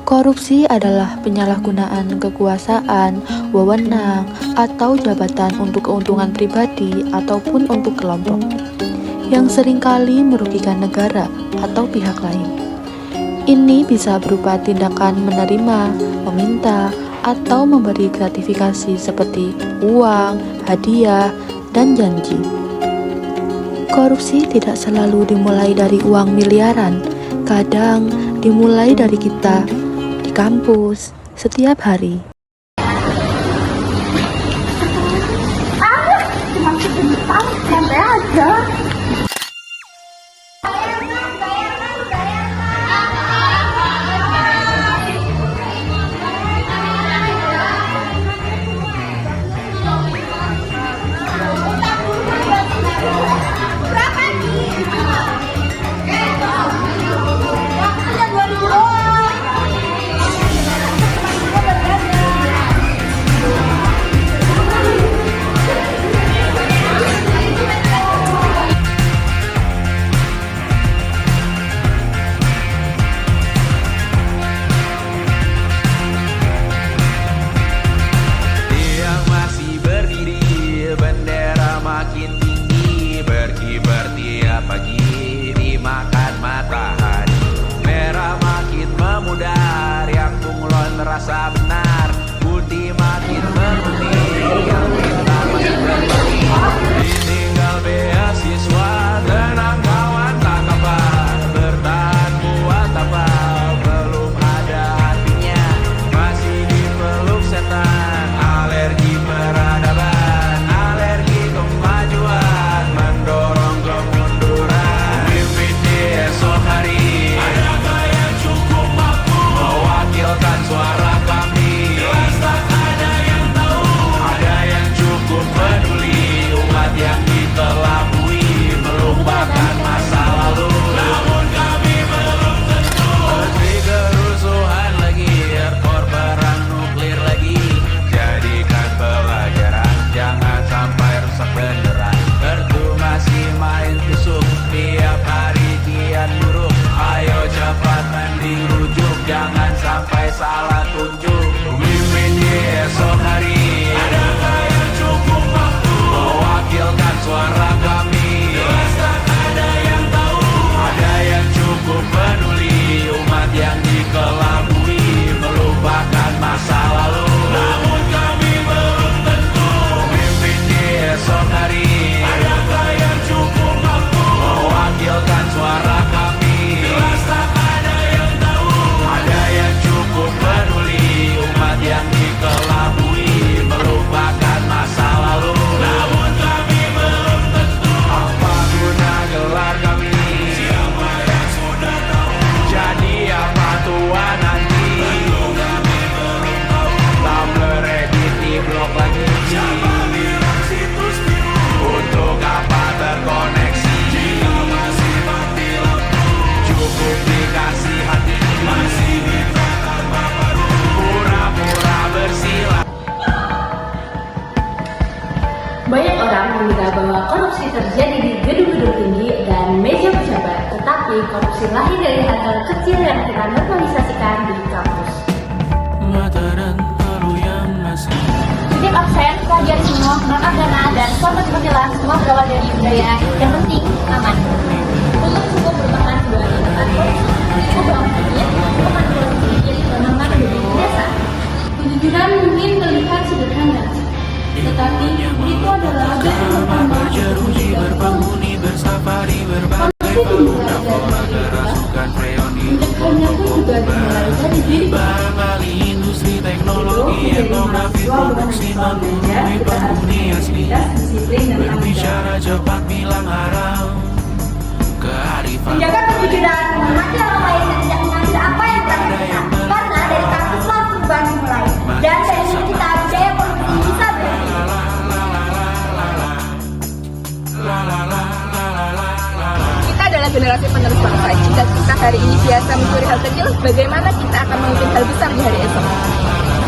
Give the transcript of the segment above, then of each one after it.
Korupsi adalah penyalahgunaan kekuasaan, wewenang, atau jabatan untuk keuntungan pribadi ataupun untuk kelompok, yang seringkali merugikan negara atau pihak lain. Ini bisa berupa tindakan menerima, meminta, atau memberi gratifikasi seperti uang, hadiah, dan janji. Korupsi tidak selalu dimulai dari uang miliaran, kadang dimulai dari kita di kampus setiap hari. Cuma sebentar, santai aja. Pagi dimakan matahari, merah makin memudar, yang bunglon merasa benar, putih makin memutih, yang pintar makin berbagi. Ditinggal beasiswa, tenang kawan tak kabar, bertahan buat apa, belum ada hatinya, masih dipeluk setan, alergi peradaban, alergi kemajuan, mendorong kemunduran. Mimpin di esok hari, adakah yang cukup mampu mewakilkan suara kami? Jelas tak ada yang tahu, ada yang cukup peduli, umat yang ditelabui, melupakan masa lalu. Namun kami belum tentu. Menteri kerusuhan lagi, erkor perang nuklir lagi, jadikan pelajaran, jangan sampai rusak beneran. Kartu masih main tusuk, tiap hari kian buruk, ayo cepat mending rujuk, jangan sampai salah tunjuk. Mimpin di esok hari, adakah yang cukup mampu mewakilkan suara kami? Jelas tak ada yang tahu, ada yang cukup peduli, umat yang dikelabui, melupakan masa lalu. Namun kami belum tentu. Mimpin di esok hari, adakah yang cukup mampu mewakilkan suara kami? Jelas tak ada yang tahu, ada yang cukup peduli, umat yang dikelabui, melupakan masa lalu. Namun kami belum tentu. Apa guna gelar kami? Siapa yang sudah tahu? Jadi apa tua nanti? Tentu kami belum tahu. Tumblr, Reddit, di blog lagi. Siapa bilang situs biru? Untuk apa terkoneksi? Jika masih mati lampu, cukup dikasih hati, masih ditakar baru, pura-pura bersila. Banyak orang mengira bahwa korupsi terjadi di gedung-gedung tinggi dan meja pejabat, tetapi korupsi lahir dari hal kecil yang kita normalisasikan di kampus. Mata dan paru yang masih Titip absen, pelajar semua, makan dana, dan selamat berjalan semua berawal dari budaya yang penting, aman. Untuk cukup bertahan sebagai tempat korupsi, ubah dunia, bukan korupsi menjadi tanaman dari desa. Kejujuran mungkin terlihat sederhana, tetapi itu adalah dasar utama berjeruji, berpenghuni, bersafari, berbagai fauna, flora, kerasukan freon, Menjadikannya pun juga dimulai dari diri. barangkali industri, teknologi, etnografi, produksi, menuruni penghuni asli, berbicara cepat, bilang haram, kearifan. Menjaga kejujuran, menghormati orang lain dan tidak mengambil apa yang berada kita. Karena dari kampuslah perubahan dimulai. Dan dari sini kita budaya korupsi bisa berhenti. Kita adalah generasi penerus bangsa. Jika kita hari ini biasa mencuri hal kecil, bagaimana kita akan memimpin hal besar di hari esok?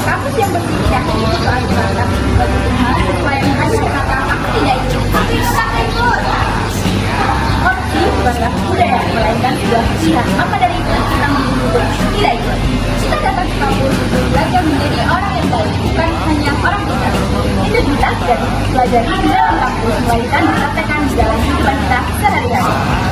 Kampus yang berpikir itu soal gimana bagi Tuhan supaya hanya kata aku tidak ikut. Tapi tetap ikut. Korupsi bukanlah budaya, melainkan sebuah pilihan. Maka dari itu kita memilih untuk tidak ikut. Kita dapat pelajari di dalam kampus, melainkan dipraktekkan di dalam kehidupan kita sehari-hari.